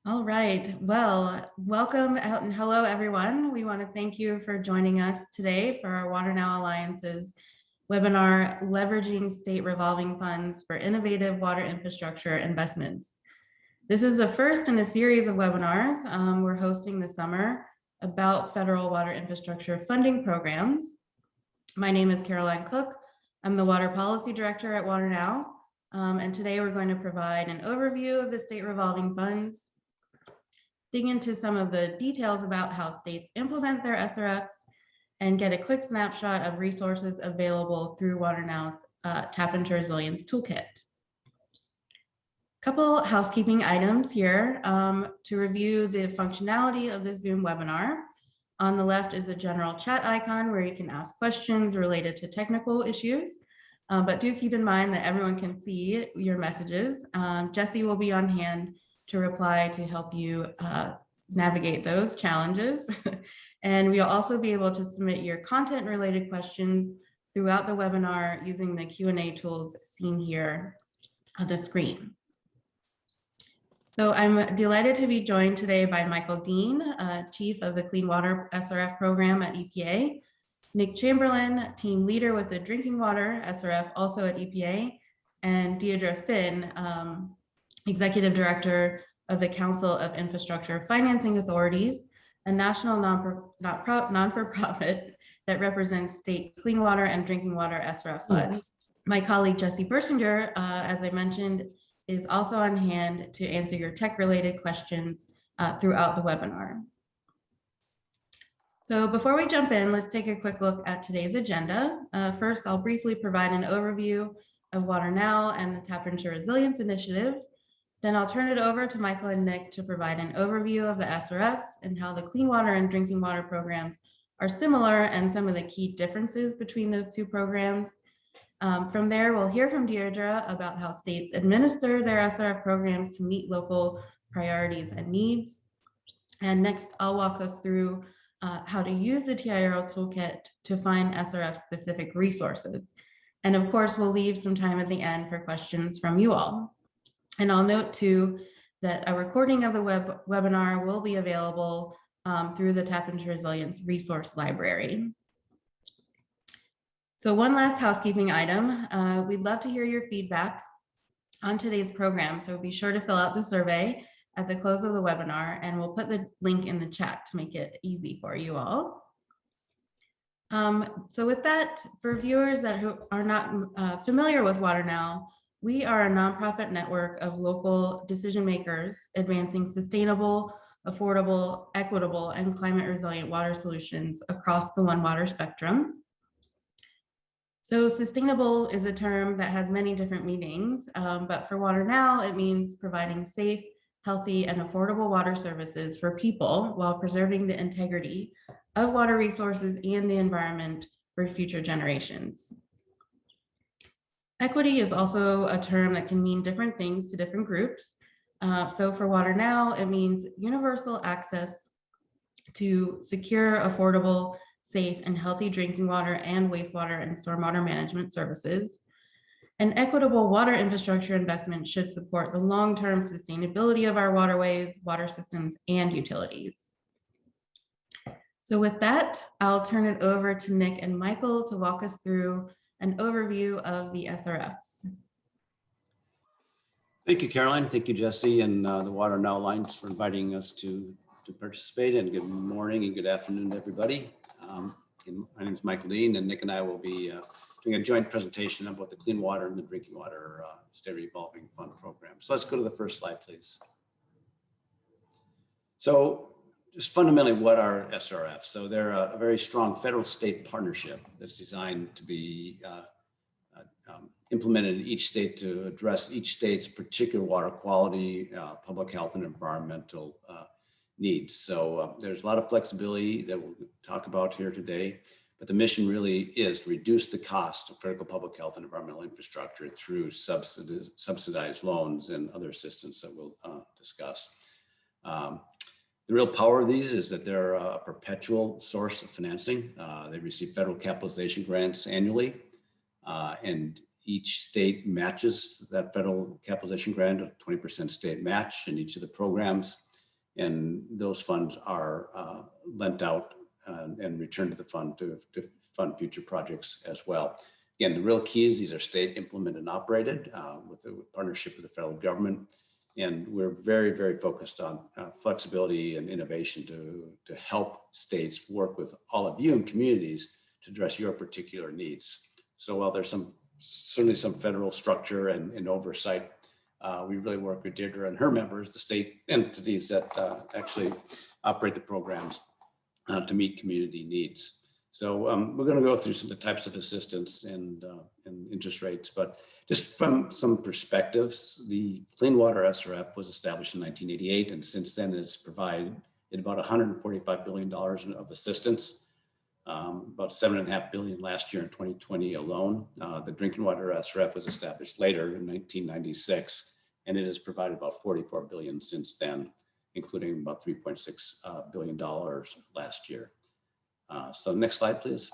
All right. Well, welcome out and hello, everyone. We want to thank you for joining us today for our WaterNow Alliance's webinar, Leveraging State Revolving Funds for Innovative Water Infrastructure Investments. This is the first in a series of webinars we're hosting this summer about federal water infrastructure funding programs. My name is Caroline Cook. I'm the Water Policy Director at WaterNow. And today we're going to provide an overview of the State Revolving Funds, dig into some of the details about how states implement their SRFs, and get a quick snapshot of resources available through WaterNow's Tap into Resilience Toolkit. Couple housekeeping items here to review the functionality of the Zoom webinar. On the left is a general chat icon where you can ask questions related to technical issues, but do keep in mind that everyone can see your messages. Jesse will be on hand to reply to help you navigate those challenges. And we'll also be able to submit your content related questions throughout the webinar using the Q&A tools seen here on the screen. So I'm delighted to be joined today by Michael Dean, Chief of the Clean Water SRF program at EPA, Nick Chamberlain, Team Leader with the Drinking Water SRF, also at EPA, and Deirdre Finn, Executive Director of the Council of Infrastructure Financing Authorities, a national non-for-profit that represents state clean water and drinking water SRF funds. My colleague Jesse Bersinger, as I mentioned, is also on hand to answer your tech-related questions throughout the webinar. So before we jump in, let's take a quick look at today's agenda. First, I'll briefly provide an overview of WaterNow and the Tap into Resilience Initiative. Then I'll turn it over to Michael and Nick to provide an overview of the SRFs and how the clean water and drinking water programs are similar and some of the key differences between those two programs. From there, we'll hear from Deirdre about how states administer their SRF programs to meet local priorities and needs. And next, I'll walk us through how to use the TIRL toolkit to find SRF-specific resources. And of course, we'll leave some time at the end for questions from you all. And I'll note too that a recording of the webinar will be available through the Tap into Resilience resource library. So one last housekeeping item, we'd love to hear your feedback on today's program. So be sure to fill out the survey at the close of the webinar, and we'll put the link in the chat to make it easy for you all. So with that, for viewers that are not familiar with WaterNow, we are a nonprofit network of local decision makers advancing sustainable, affordable, equitable, and climate resilient water solutions across the One Water spectrum. So sustainable is a term that has many different meanings, but for WaterNow, it means providing safe, healthy, and affordable water services for people while preserving the integrity of water resources and the environment for future generations. Equity is also a term that can mean different things to different groups. So for WaterNow, it means universal access to secure, affordable, safe, and healthy drinking water and wastewater and stormwater management services. An equitable water infrastructure investment should support the long-term sustainability of our waterways, water systems, and utilities. So with that, I'll turn it over to Nick and Michael to walk us through an overview of the SRFs. Thank you, Caroline. Thank you, Jesse, and the WaterNow Alliance for inviting us to participate. And good morning and good afternoon to everybody. My name is Michael Dean, and Nick and I will be doing a joint presentation about the Clean Water and the Drinking Water State Revolving Fund program. So let's go to the first slide, please. So just fundamentally, what are SRFs? So they're a very strong federal-state partnership that's designed to be implemented in each state to address each state's particular water quality, public health, and environmental needs. So there's a lot of flexibility that we'll talk about here today, but the mission really is to reduce the cost of critical public health and environmental infrastructure through subsidized loans and other assistance that we'll discuss. The real power of these is that they're a perpetual source of financing. They receive federal capitalization grants annually, and each state matches that federal capitalization grant, a 20% state match in each of the programs. and those funds are lent out and returned to the fund to fund future projects as well. Again, the real key is these are state implemented and operated with a partnership with the federal government. And we're very, very focused on flexibility and innovation to help states work with all of you and communities to address your particular needs. So while there's certainly some federal structure and oversight, we really work with Deirdre and her members, the state entities that actually operate the programs to meet community needs. So we're going to go through some of the types of assistance and interest rates, but just from some perspectives, the Clean Water SRF was established in 1988, and since then it's provided about $145 billion of assistance, about $7.5 billion last year in 2020 alone. The Drinking Water SRF was established later in 1996, and it has provided about $44 billion since then, including about $3.6 billion last year. So next slide, please.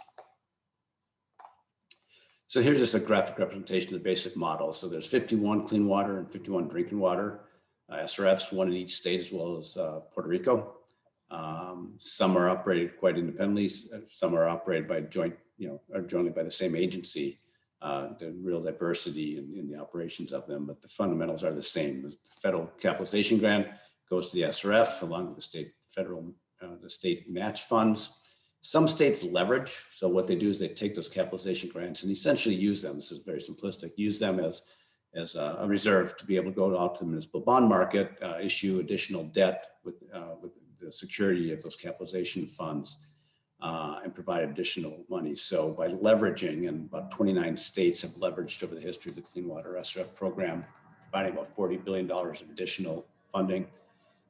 So here's just a graphic representation of the basic model. So there's 51 clean water and 51 drinking water SRFs, one in each state as well as Puerto Rico. Some are operated quite independently. Some are operated by or jointly by the same agency. The real diversity in the operations of them, but the fundamentals are the same. The federal capitalization grant goes to the SRF along with the state match funds. Some states leverage. So what they do is they take those capitalization grants and essentially use them. This is very simplistic. Use them as a reserve to be able to go out to the municipal bond market, issue additional debt with the security of those capitalization funds, and provide additional money. So by leveraging, and about 29 states have leveraged over the history of the Clean Water SRF program, providing about $40 billion of additional funding.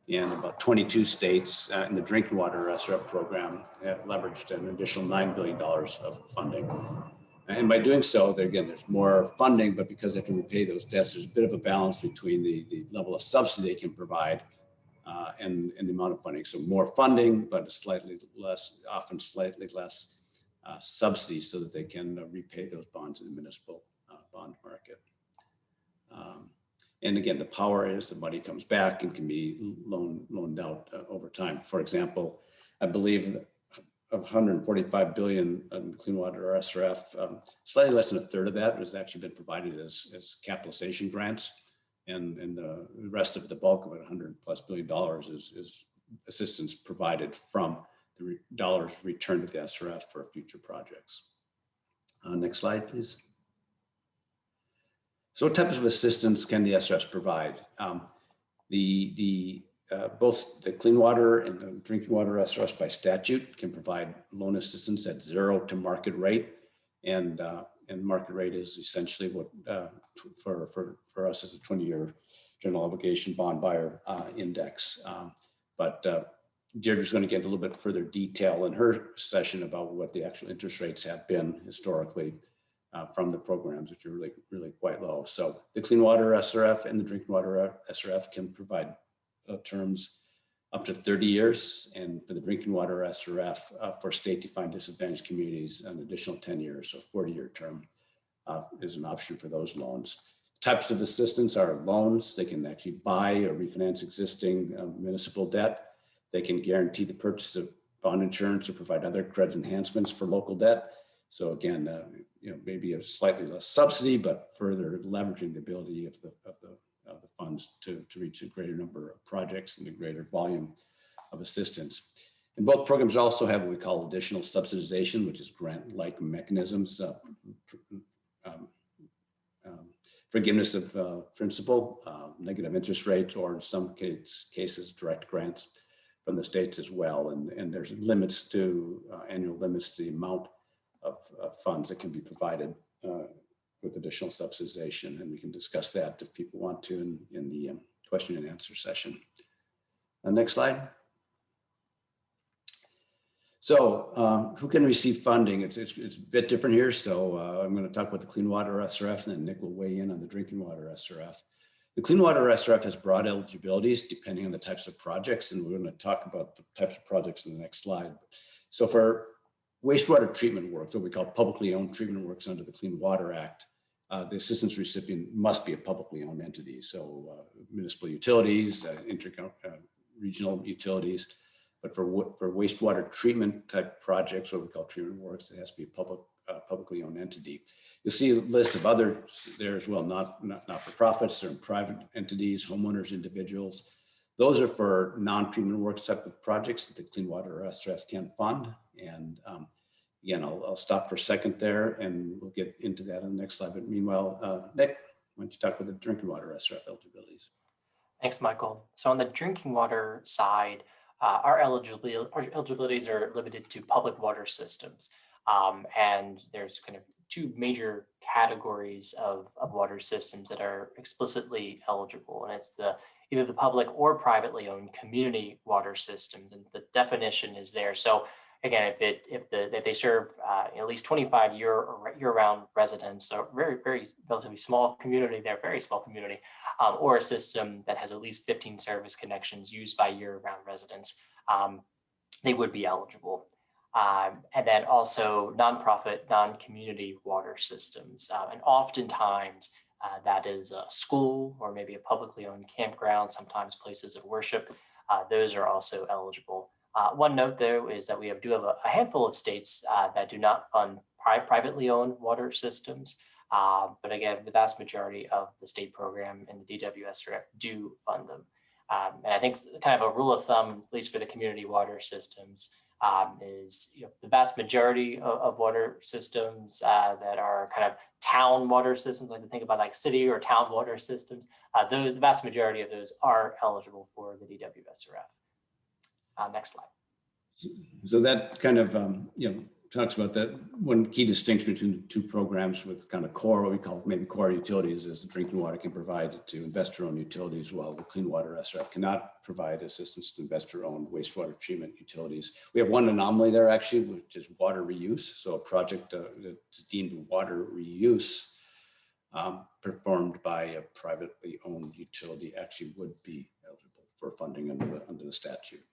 And about 22 states in the Drinking Water SRF program have leveraged an additional $9 billion of funding. And by doing so, again, there's more funding, but because they have to repay those debts, there's a bit of a balance between the level of subsidy they can provide and the amount of funding. So more funding, but often slightly less subsidy so that they can repay those bonds in the municipal bond market. And again, the power is the money comes back and can be loaned out over time. For example, I believe of 145 billion in Clean Water or SRF, slightly less than a third of that has actually been provided as capitalization grants, and the rest of the bulk of it, $100+ billion, is assistance provided from the dollars returned to the SRF for future projects. Next slide, please. So what types of assistance can the SRFs provide? Both the Clean Water and the Drinking Water SRFs by statute can provide loan assistance at 0 to market rate, and market rate is essentially what for us as a 20-year general obligation bond buyer index. But Deirdre's going to get a little bit further detail in her session about what the actual interest rates have been historically from the programs, which are really quite low. So the Clean Water SRF and the Drinking Water SRF can provide terms up to 30 years, and for the Drinking Water SRF for state-defined disadvantaged communities, an additional 10 years, so 40-year term is an option for those loans. Types of assistance are loans. They can actually buy or refinance existing municipal debt. They can guarantee the purchase of bond insurance or provide other credit enhancements for local debt. So again, maybe a slightly less subsidy, but further leveraging the ability of the funds to reach a greater number of projects and a greater volume of assistance. And both programs also have what we call additional subsidization, which is grant-like mechanisms, forgiveness of principal, negative interest rates, or in some cases, direct grants from the states as well. And there's limits to annual limits to the amount of funds that can be provided with additional subsidization, and we can discuss that if people want to in the question and answer session. Next slide. So who can receive funding? It's a bit different here. So I'm going to talk about the Clean Water SRF, and then Nick will weigh in on the Drinking Water SRF. The Clean Water SRF has broad eligibilities depending on the types of projects, and we're going to talk about the types of projects in the next slide. So for wastewater treatment work, what we call publicly owned treatment works under the Clean Water Act, the assistance recipient must be a publicly owned entity. So municipal utilities, regional utilities. But for wastewater treatment type projects, what we call treatment works, it has to be a publicly owned entity. You'll see a list of others there as well, not for profits, certain private entities, homeowners, individuals. Those are for non-treatment works type of projects that the Clean Water SRF can fund. And again, I'll stop for a second there and we'll get into that on the next slide. But meanwhile, Nick, why don't you talk about the drinking water SRF eligibilities? Thanks, Michael. So on the drinking water side, our eligibilities are limited to public water systems. And there's kind of two major categories of water systems that are explicitly eligible. And it's either the public or privately owned community water systems. And the definition is there. So again, if they serve at least 25 year-round residents, so very relatively small community, they're very small community, or a system that has at least 15 service connections used by year-round residents, they would be eligible. And then also nonprofit, non-community water systems. And oftentimes that is a school or maybe a publicly owned campground, sometimes places of worship. Those are also eligible. One note, though, is that we do have a handful of states that do not fund privately owned water systems. But again, the vast majority of the state program and the DWSRF do fund them. And I think kind of a rule of thumb, at least for the community water systems, is the vast majority of water systems that are kind of town water systems, like to think about like city or town water systems, the vast majority of those are eligible for the DWSRF. Next slide. So that kind of talks about that one key distinction between the two programs with kind of core, what we call maybe core utilities, is the drinking water can provide to investor-owned utilities, while the Clean Water SRF cannot provide assistance to investor-owned wastewater treatment utilities. We have one anomaly there actually, which is water reuse. So a project that's deemed water reuse performed by a privately owned utility actually would be eligible for funding under the statute.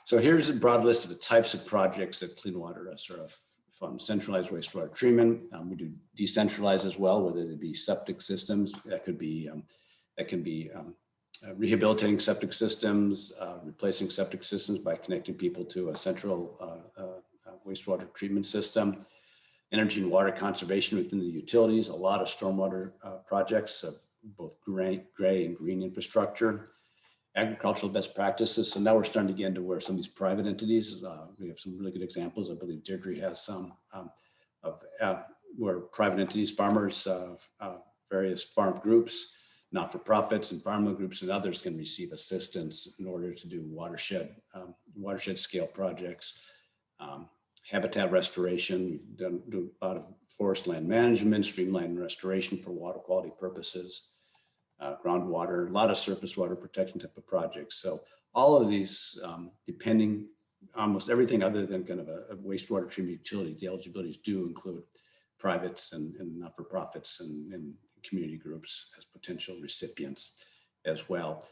So here's a broad list of the types of projects that Clean Water SRF funds. Centralized wastewater treatment. We do decentralized as well, whether they be septic systems. That can be rehabilitating septic systems, replacing septic systems by connecting people to a central wastewater treatment system. Energy and water conservation within the utilities. A lot of stormwater projects of both gray and green infrastructure. Agricultural best practices. So now we're starting to get into where some of these private entities, we have some really good examples. I believe Deirdre has some of where private entities, farmers, various farm groups, not-for-profits and farmland groups and others can receive assistance in order to do watershed scale projects, habitat restoration. We do a lot of forest land management, streamline restoration for water quality purposes. Groundwater, a lot of surface water protection type of projects. So all of these, depending almost everything other than kind of a wastewater treatment utility, the eligibilities do include privates and not-for-profits and community groups as potential recipients as well.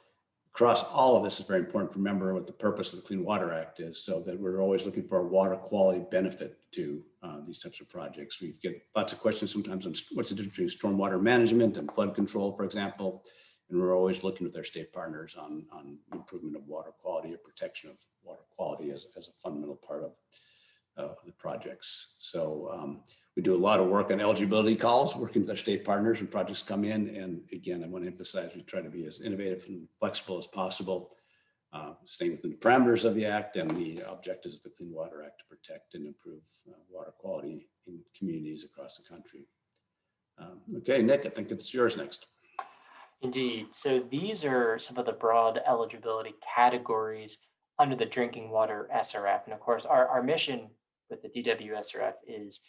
Across all of this, is very important to remember what the purpose of the Clean Water Act is, so that we're always looking for a water quality benefit to these types of projects. We get lots of questions sometimes on what's the difference between stormwater management and flood control, for example, and we're always looking with our state partners on improvement of water quality or protection of water quality as a fundamental part of the projects. So we do a lot of work on eligibility calls, working with our state partners when projects come in. And again, I want to emphasize, we try to be as innovative and flexible as possible, staying within the parameters of the Act and the objectives of the Clean Water Act to protect and improve water quality in communities across the country. Okay, Nick, I think it's yours next. Indeed. So these are some of the broad eligibility categories under the drinking water SRF. And of course, our mission with the DWSRF is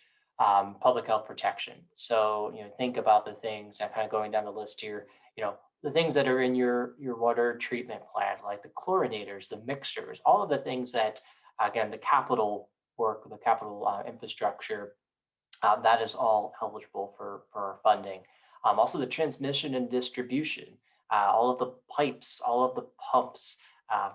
public health protection. So, think about the things, I'm kind of going down the list here, the things that are in your water treatment plant, like the chlorinators, the mixers, all of the things that, again, the capital work, the capital infrastructure, that is all eligible for funding. Also the transmission and distribution, all of the pipes, all of the pumps,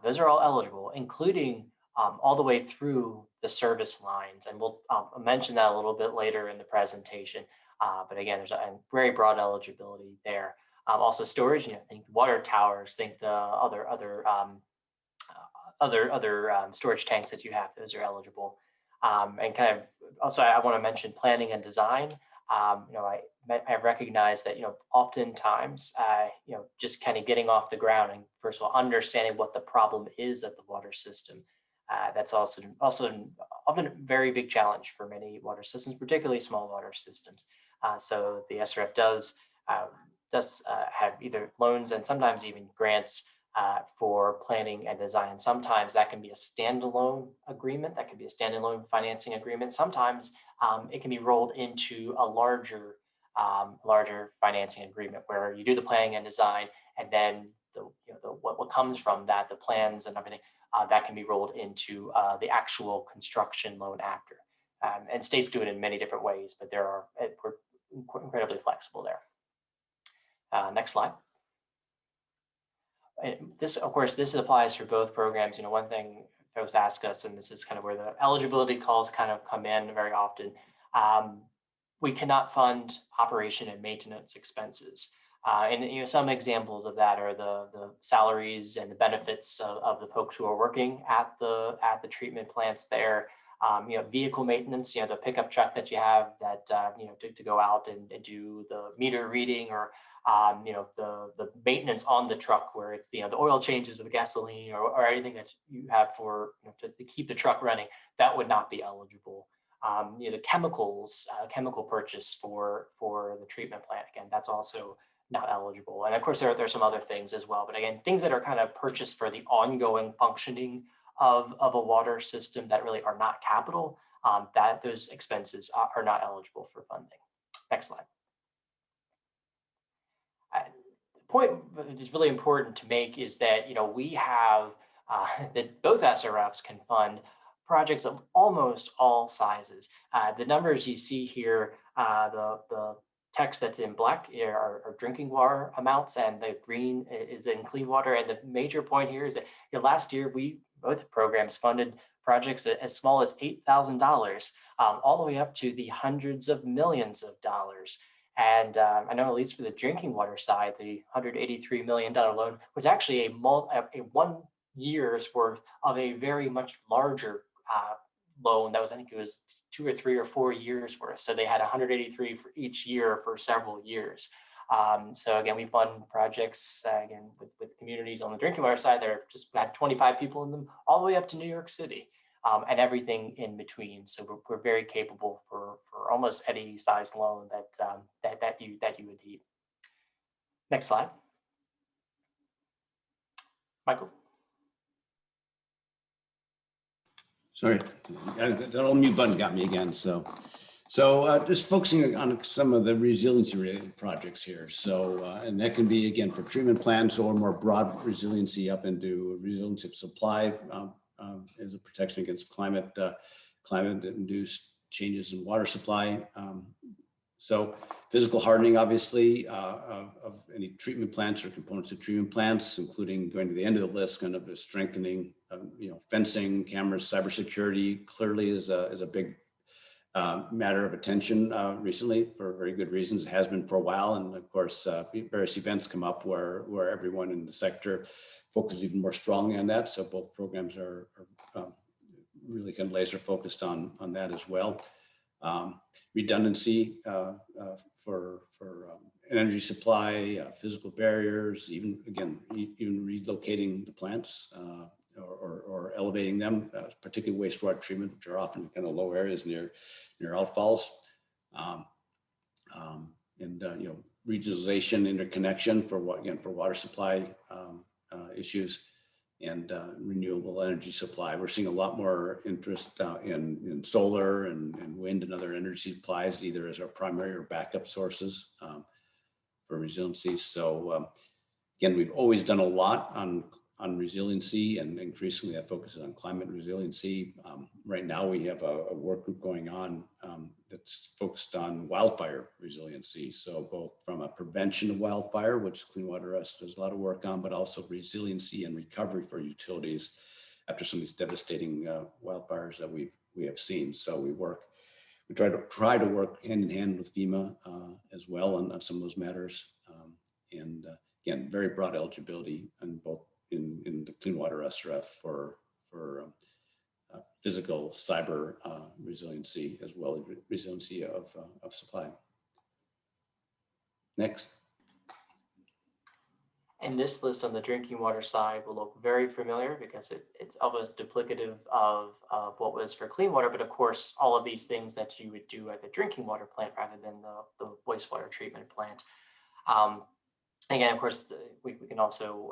those are all eligible, including all the way through the service lines. And we'll mention that a little bit later in the presentation. But again, there's a very broad eligibility there. Also storage, think water towers, think the other other storage tanks that you have, those are eligible. And kind of also, I want to mention planning and design. I recognize that, oftentimes, just kind of getting off the ground and first of all, understanding what the problem is at the water system. That's also often a very big challenge for many water systems, particularly small water systems. So the SRF does have either loans and sometimes even grants for planning and design. Sometimes that can be a standalone agreement, that can be a standalone financing agreement. Sometimes it can be rolled into a larger financing agreement where you do the planning and design, and then what comes from that, the plans and everything, that can be rolled into the actual construction loan after. And states do it in many different ways, but we're incredibly flexible there. Next slide. This applies for both programs. One thing folks ask us, and this is kind of where the eligibility calls kind of come in very often. We cannot fund operation and maintenance expenses. And some examples of that are the salaries and the benefits of the folks who are working at the treatment plants there. Vehicle maintenance, the pickup truck that you have that to go out and do the meter reading, or the maintenance on the truck where it's the oil changes or the gasoline or anything that you have for to keep the truck running, that would not be eligible. The chemical purchase for the treatment plant, again, that's also not eligible. And of course, there are some other things as well. But again, things that are kind of purchased for the ongoing functioning of a water system that really are not capital, that those expenses are not eligible for funding. Next slide. The point that is really important to make is that we have that both SRFs can fund projects of almost all sizes. The numbers you see here, the text that's in black are drinking water amounts, and the green is in clean water. And the major point here is that last year both programs funded projects as small as $8,000, all the way up to the hundreds of millions of dollars. And I know, at least for the drinking water side, the $183 million loan was actually a 1 year's worth of a very much larger loan that was, I think it was 2 or 3 or 4 years worth. So they had 183 for each year for several years. So again, we fund projects again with communities on the drinking water side that are just had 25 people in them, all the way up to New York City, and everything in between. So we're very capable for almost any size loan that you would need. Next slide, Michael. Sorry, that old mute button got me again. So just focusing on some of the resiliency related projects here. So, and that can be, again, for treatment plants or more broad resiliency up into resiliency of supply as a protection against climate induced changes in water supply. So physical hardening, obviously, of any treatment plants or components of treatment plants, including going to the end of the list, kind of the strengthening, fencing, cameras, cybersecurity, clearly is a big matter of attention recently for very good reasons. It has been for a while, and of course, various events come up where everyone in the sector focuses even more strongly on that. So both programs are really kind of laser focused on that as well. Redundancy for energy supply, physical barriers, even relocating the plants or elevating them, particularly wastewater treatment, which are often kind of low areas near outfalls, and regionalization, interconnection for water supply issues, and renewable energy supply. We're seeing a lot more interest in solar and wind and other energy supplies, either as our primary or backup sources for resiliency. So again, we've always done a lot on resiliency, and increasingly that focuses on climate resiliency. Right now we have a work group going on that's focused on wildfire resiliency. So both from a prevention of wildfire, which Clean Water US does a lot of work on, but also resiliency and recovery for utilities after some of these devastating wildfires that we have seen. So we try to work hand in hand with FEMA as well on some of those matters. And again, very broad eligibility in both in the Clean Water SRF for for physical cyber resiliency, as well as resiliency of supply. Next. And this list on the drinking water side will look very familiar because it's almost duplicative of what was for clean water. But of course, all of these things that you would do at the drinking water plant rather than the wastewater treatment plant. Again, of course, we can also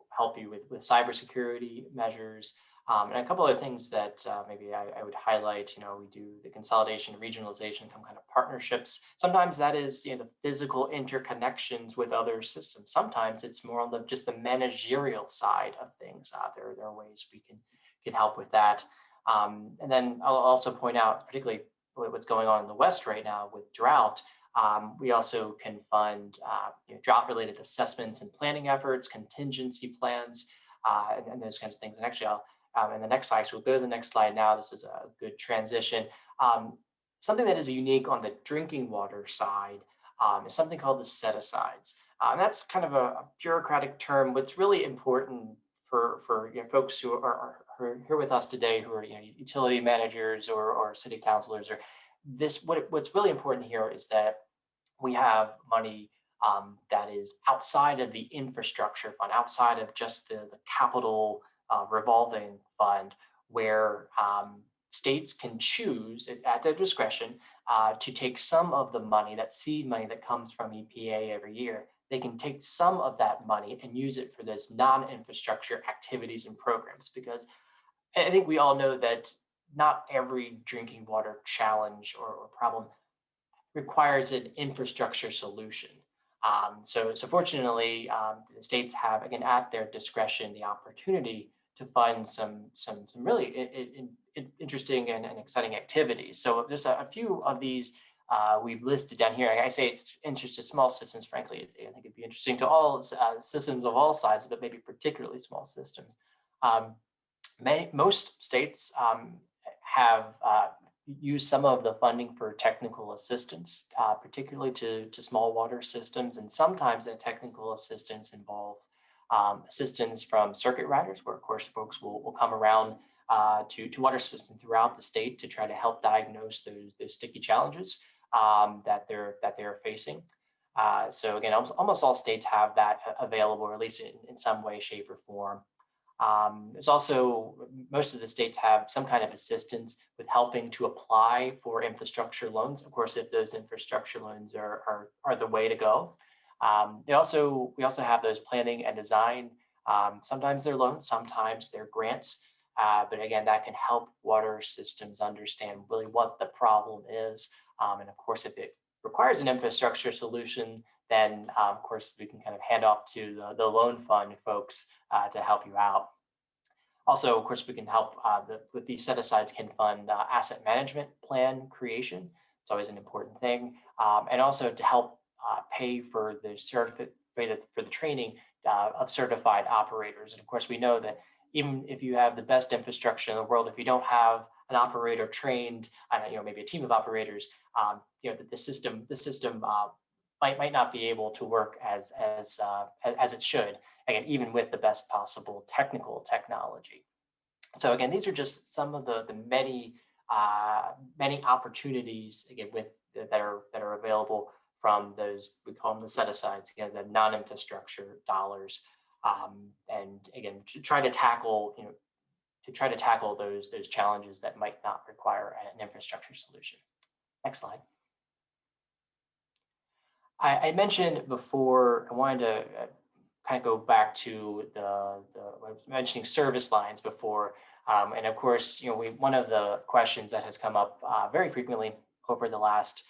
help you with cybersecurity measures. And a couple of things that maybe I would highlight, we do the consolidation, regionalization, some kind of partnerships. Sometimes that is the physical interconnections with other systems. Sometimes it's more on just the managerial side of things. There are ways we can help with that. And then I'll also point out, particularly what's going on in the West right now with drought. We also can fund drought-related assessments and planning efforts, contingency plans, and those kinds of things. And actually, in the next slide, so we'll go to the next slide now. This is a good transition. Something that is unique on the drinking water side is something called the Setasides. And that's kind of a bureaucratic term. What's really important for folks who are here with us today, who are utility managers or city councilors, or what's really important here is that we have money that is outside of the infrastructure fund, outside of just the capital revolving fund, where states can choose at their discretion to take some of the money, that seed money that comes from EPA every year. They can take some of that money and use it for those non-infrastructure activities and programs, because I think we all know that not every drinking water challenge or problem requires an infrastructure solution. So fortunately, the states have, again, at their discretion, the opportunity to fund some really interesting and exciting activities. So there's a few of these we've listed down here. I say it's interest to small systems. Frankly, I think it'd be interesting to all systems of all sizes, but maybe particularly small systems. Most states have used some of the funding for technical assistance, particularly to small water systems. And sometimes that technical assistance involves assistance from circuit riders, where of course folks will come around to water systems throughout the state to try to help diagnose those sticky challenges that they're facing. So again, almost all states have that available, or at least in some way, shape, or form. There's also, most of the states have some kind of assistance with helping to apply for infrastructure loans. Of course, if those infrastructure loans are the way to go. We also have those planning and design. Sometimes they're loans, sometimes they're grants. But again, that can help water systems understand really what the problem is. And of course, if it requires an infrastructure solution, then of course we can kind of hand off to the loan fund folks to help you out. Also, of course, we can help with these set-asides can fund asset management plan creation. It's always an important thing. And also to help pay for the for the training of certified operators. And of course, we know that even if you have the best infrastructure in the world, if you don't have an operator trained, maybe a team of operators, the system might not be able to work as it should, again, even with the best possible technical technology. So again, these are just some of the many opportunities, again, that are available from those, we call them the set-asides, again, the non-infrastructure dollars, and again, to try to tackle those challenges that might not require an infrastructure solution. Next slide. I mentioned before, I wanted to kind of go back to I was mentioning service lines before, and of course, one of the questions that has come up very frequently over the last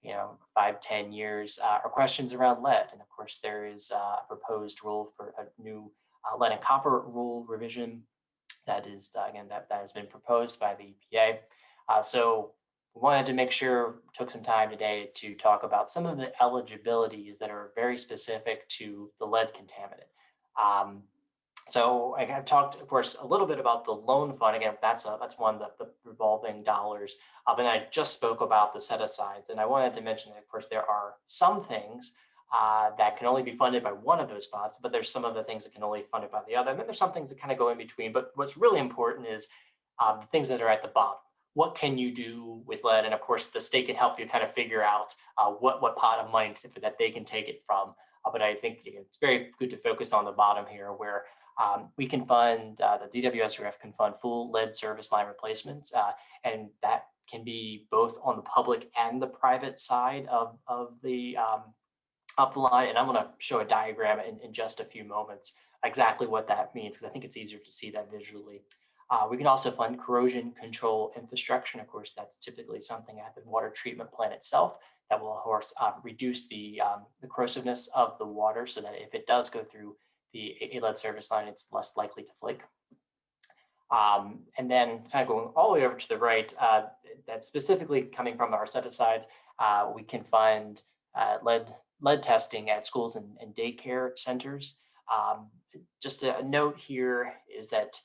5-10 years are questions around lead. And of course, there is a proposed rule for a new lead and copper rule revision that is, again, that has been proposed by the EPA. So we wanted to make sure, took some time today to talk about some of the eligibilities that are very specific to the lead contaminant. So I have talked, of course, a little bit about the loan fund. Again, that's one, the revolving dollars. And I just spoke about the set-asides. And I wanted to mention that, of course, there are some things that can only be funded by one of those spots, but there's some of the things that can only be funded by the other. And then there's some things that kind of go in between. But what's really important is the things that are at the bottom. What can you do with lead? And of course, the state can help you kind of figure out what pot of money that they can take it from. But I think it's very good to focus on the bottom here, where we can fund, the DWSRF can fund full lead service line replacements. And that can be both on the public and the private side of the line. And I'm going to show a diagram in just a few moments exactly what that means, because I think it's easier to see that visually. We can also fund corrosion control infrastructure. And of course, that's typically something at the water treatment plant itself that will, of course, reduce the corrosiveness of the water, so that if it does go through a lead service line, it's less likely to flake. And then kind of going all the way over to the right, that's specifically coming from our Setasides, we can fund lead testing at schools and daycare centers. Just a note here is that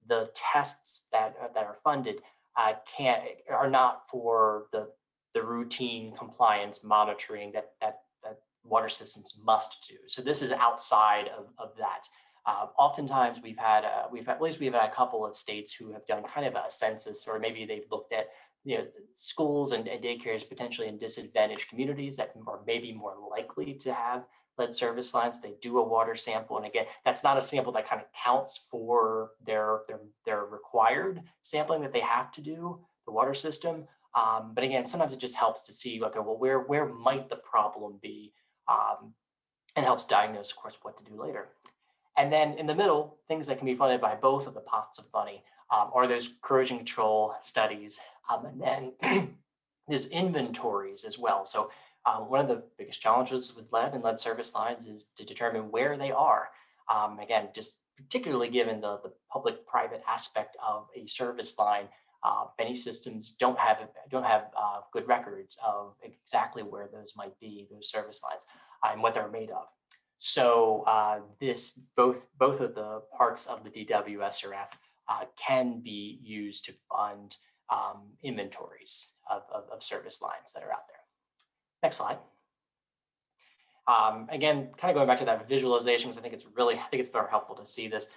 the tests that are funded are not for the routine compliance monitoring that water systems must do. So this is outside of that. Oftentimes we've had a couple of states who have done kind of a census, or maybe they've looked at schools and daycares potentially in disadvantaged communities that are maybe more likely to have lead service lines. They do a water sample, and again, that's not a sample that kind of counts for their required sampling that they have to do, the water system. But again, sometimes it just helps to see, okay, well, where might the problem be, and helps diagnose, of course, what to do later. And then in the middle, things that can be funded by both of the pots of money are those corrosion control studies, and then there's inventories as well. So one of the biggest challenges with lead and lead service lines is to determine where they are. Again, just particularly given the public-private aspect of a service line, many systems don't have good records of exactly where those might be, those service lines, and what they're made of. So both of the parts of the DWSRF can be used to fund inventories of service lines that are out there. Next slide. Again, kind of going back to that visualization, because I think it's very helpful to see this.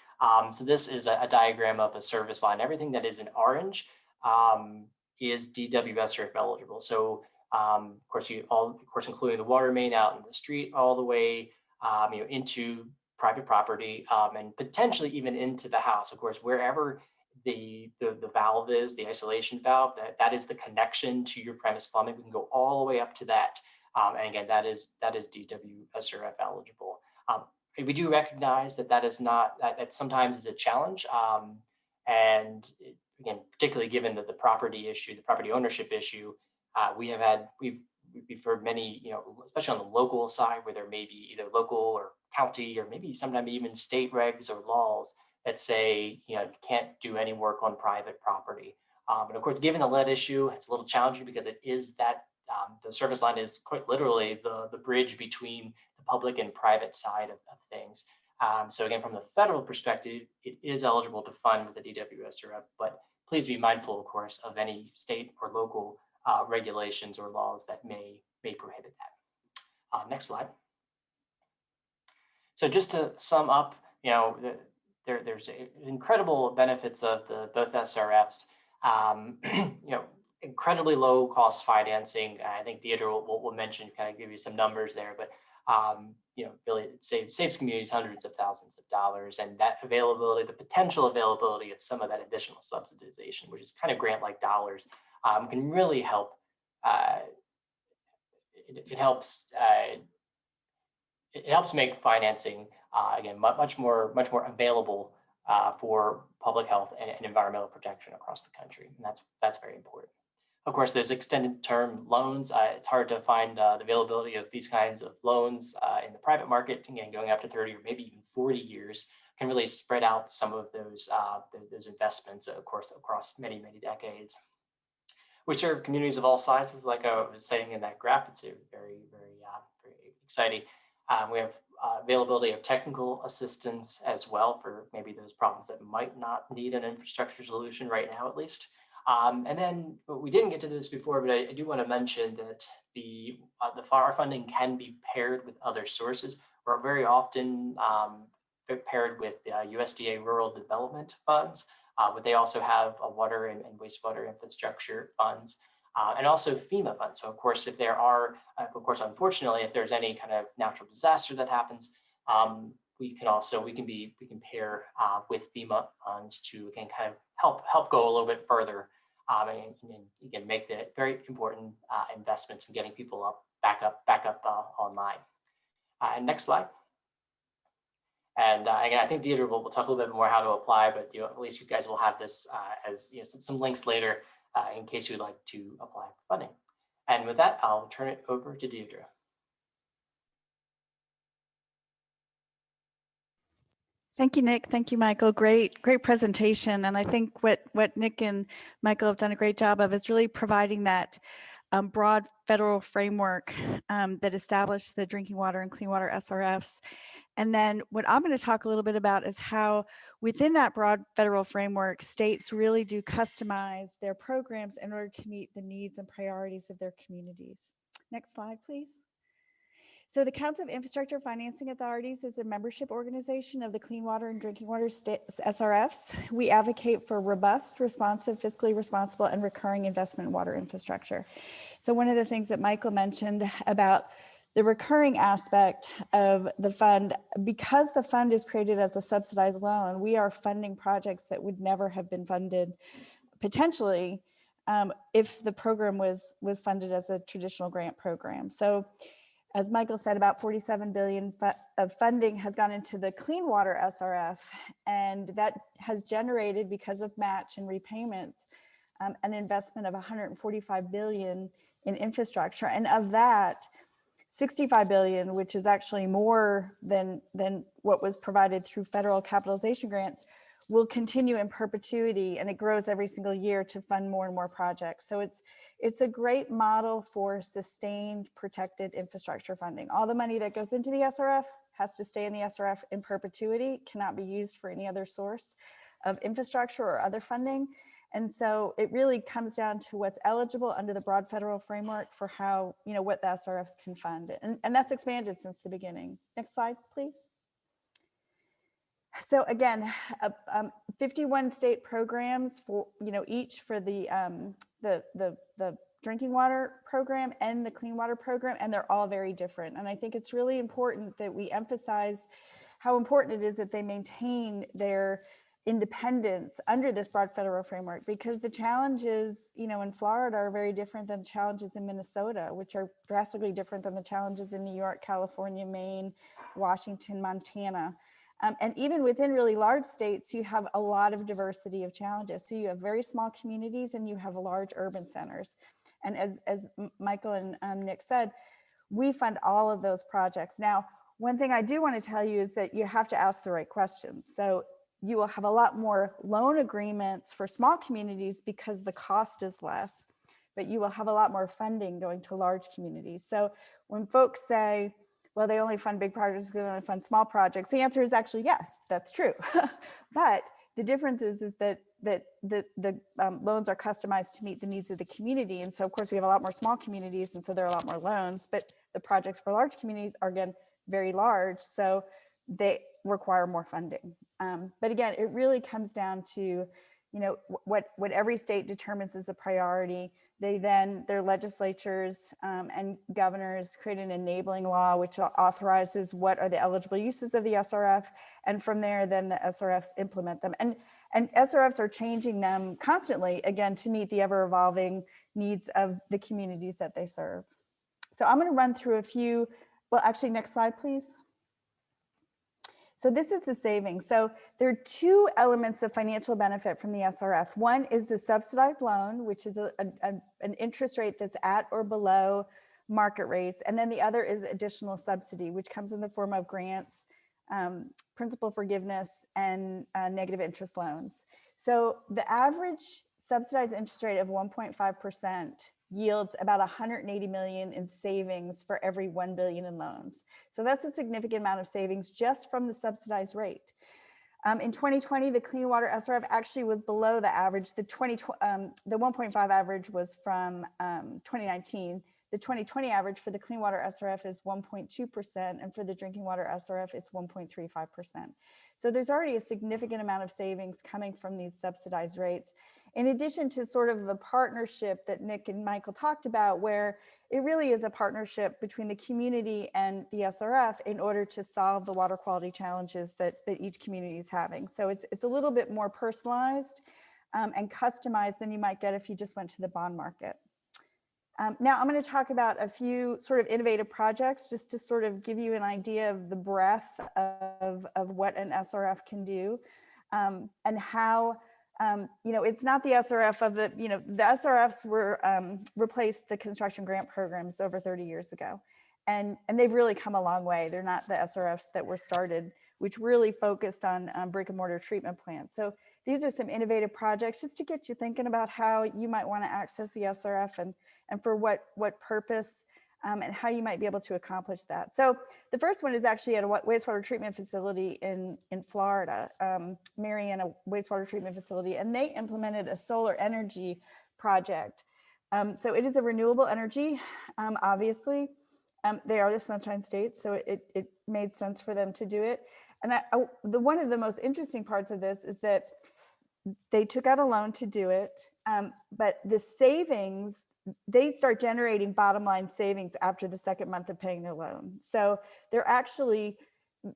So this is a diagram of a service line. Everything that is in orange is DWSRF eligible. So of course, including the water main out in the street, all the way into private property, and potentially even into the house. Of course, wherever the valve is, the isolation valve, that is the connection to your premise plumbing. We can go all the way up to that. And again, that is DWSRF eligible. We do recognize that sometimes is a challenge. And again, particularly given the property issue, the property ownership issue, we've heard many, especially on the local side, where there may be either local or county, or maybe sometimes even state regs or laws that say, you can't do any work on private property. And of course, given the lead issue, it's a little challenging, because it is that the service line is quite literally the bridge between the public and private side of things. So again, from the federal perspective, it is eligible to fund with the DWSRF, but please be mindful, of course, of any state or local regulations or laws that may prohibit that. Next slide. So just to sum up, there's incredible benefits of both SRFs. Incredibly low cost financing. I think Deidre will mention, kind of give you some numbers there, but really it saves communities hundreds of thousands of dollars, and that availability, the potential availability of some of that additional subsidization, which is kind of grant-like dollars, can really help. It helps make financing again much more available for public health and environmental protection across the country, and that's very important. Of course, there's extended term loans. It's hard to find the availability of these kinds of loans in the private market. Again, going up to 30 or maybe even 40 years can really spread out some of those investments, of course, across many decades. We serve communities of all sizes, like I was saying in that graph. It's very exciting. We have availability of technical assistance as well for maybe those problems that might not need an infrastructure solution right now, at least. And then we didn't get to this before, but I do want to mention that the FAR funding can be paired with other sources, or very often paired with USDA rural development funds, but they also have a water and wastewater infrastructure funds, and also FEMA funds. So of course, if there are, unfortunately, if there's any kind of natural disaster that happens, we can pair with FEMA funds to, again, kind of help go a little bit further, and again, make the very important investments in getting people back up online. Next slide. And again, I think Deidre will talk a little bit more how to apply, but at least you guys will have this as some links later in case you'd like to apply for funding. And with that, I'll turn it over to Deidre. Thank you, Nick. Thank you, Michael. Great presentation. And I think what Nick and Michael have done a great job of is really providing that broad federal framework that established the drinking water and clean water SRFs. And then what I'm going to talk a little bit about is how within that broad federal framework, states really do customize their programs in order to meet the needs and priorities of their communities. Next slide, please. So the Council of Infrastructure Financing Authorities is a membership organization of the Clean Water and Drinking Water SRFs. We advocate for robust, responsive, fiscally responsible, and recurring investment in water infrastructure. So one of the things that Michael mentioned about the recurring aspect of the fund, because the fund is created as a subsidized loan, we are funding projects that would never have been funded potentially if the program was funded as a traditional grant program. So as Michael said, about $47 billion of funding has gone into the clean water SRF, and that has generated, because of match and repayments, an investment of $145 billion in infrastructure. And of that, $65 billion, which is actually more than what was provided through federal capitalization grants, will continue in perpetuity, and it grows every single year to fund more and more projects. So it's a great model for sustained protected infrastructure funding. All the money that goes into the SRF has to stay in the SRF in perpetuity, cannot be used for any other source of infrastructure or other funding. And so it really comes down to what's eligible under the broad federal framework for how, what the SRFs can fund. And that's expanded since the beginning. Next slide, please. So again, 51 state programs for, each for the drinking water program and the clean water program, and they're all very different. And I think it's really important that we emphasize how important it is that they maintain their independence under this broad federal framework, because the challenges, in Florida are very different than the challenges in Minnesota, which are drastically different than the challenges in New York, California, Maine, Washington, Montana. And even within really large states, you have a lot of diversity of challenges. So you have very small communities and you have large urban centers. And as Michael and Nick said, we fund all of those projects. Now, one thing I do want to tell you is that you have to ask the right questions. So you will have a lot more loan agreements for small communities because the cost is less, but you will have a lot more funding going to large communities. So when folks say, well, they only fund big projects, they only fund small projects, the answer is actually yes, that's true. But the difference is that the loans are customized to meet the needs of the community. And so of course we have a lot more small communities, and so there are a lot more loans, but the projects for large communities are, again, very large, so they require more funding. But again, it really comes down to, what every state determines as a priority. Their legislatures and governors create an enabling law which authorizes what are the eligible uses of the SRF, and from there, then the SRFs implement them. And SRFs are changing them constantly, again, to meet the ever-evolving needs of the communities that they serve. So I'm going to run through a few. Well, actually, next slide, please. So this is the savings. So there are two elements of financial benefit from the SRF. One is the subsidized loan, which is an interest rate that's at or below market rates. And then the other is additional subsidy, which comes in the form of grants, principal forgiveness, and negative interest loans. So the average subsidized interest rate of 1.5% yields about 180 million in savings for every 1 billion in loans. So that's a significant amount of savings just from the subsidized rate. In 2020, the clean water SRF actually was below the average. The 1.5 average was from 2019. The 2020 average for the clean water SRF is 1.2%, and for the drinking water SRF, it's 1.35%. So there's already a significant amount of savings coming from these subsidized rates. In addition to sort of the partnership that Nick and Michael talked about, where it really is a partnership between the community and the SRF in order to solve the water quality challenges that each community is having. So it's a little bit more personalized and customized than you might get if you just went to the bond market. Now I'm going to talk about a few sort of innovative projects just to sort of give you an idea of the breadth of what an SRF can do and how, you know, it's not the SRF of the, you know, the SRFs were replaced the construction grant programs over 30 years ago. And they've really come a long way. They're not the SRFs that were started, which really focused on brick and mortar treatment plants. So these are some innovative projects just to get you thinking about how you might want to access the SRF and for what purpose and how you might be able to accomplish that. So the first one is actually at a wastewater treatment facility in Florida, Mariana wastewater treatment facility, and they implemented a solar energy project. So it is a renewable energy, obviously. They are the Sunshine State, so it made sense for them to do it. And one of the most interesting parts of this is that they took out a loan to do it, but the savings, they start generating bottom line savings after the second month of paying their loan. So they're actually,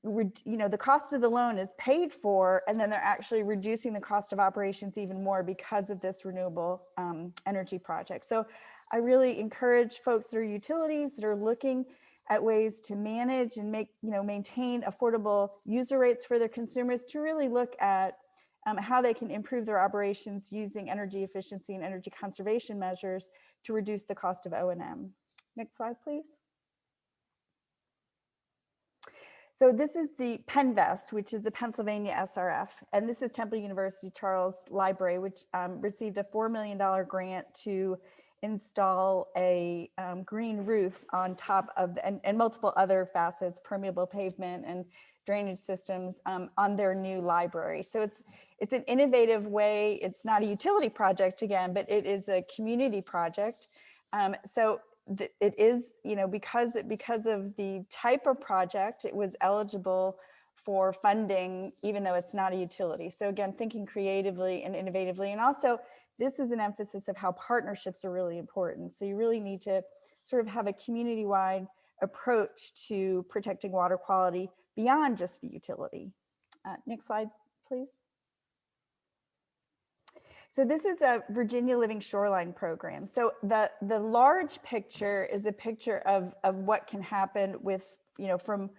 you know, the cost of the loan is paid for, and then they're actually reducing the cost of operations even more because of this renewable energy project. So I really encourage folks that are utilities that are looking at ways to manage and maintain affordable user rates for their consumers to really look at how they can improve their operations using energy efficiency and energy conservation measures to reduce the cost of O&M. Next slide, please. So this is the PennVest, which is the Pennsylvania SRF, and this is Temple University Charles Library, which received a $4 million grant to install a green roof on top of, and multiple other facets, permeable pavement and drainage systems on their new library. So it's an innovative way. It's not a utility project again, but it is a community project. It is, you know, because of the type of project, it was eligible for funding, even though it's not a utility. So again, thinking creatively and innovatively. And also, this is an emphasis of how partnerships are really important. So you really need to sort of have a community-wide approach to protecting water quality beyond just the utility. Next slide, please. So this is a Virginia Living Shoreline program. So the large picture is a picture of what can happen with, you know, from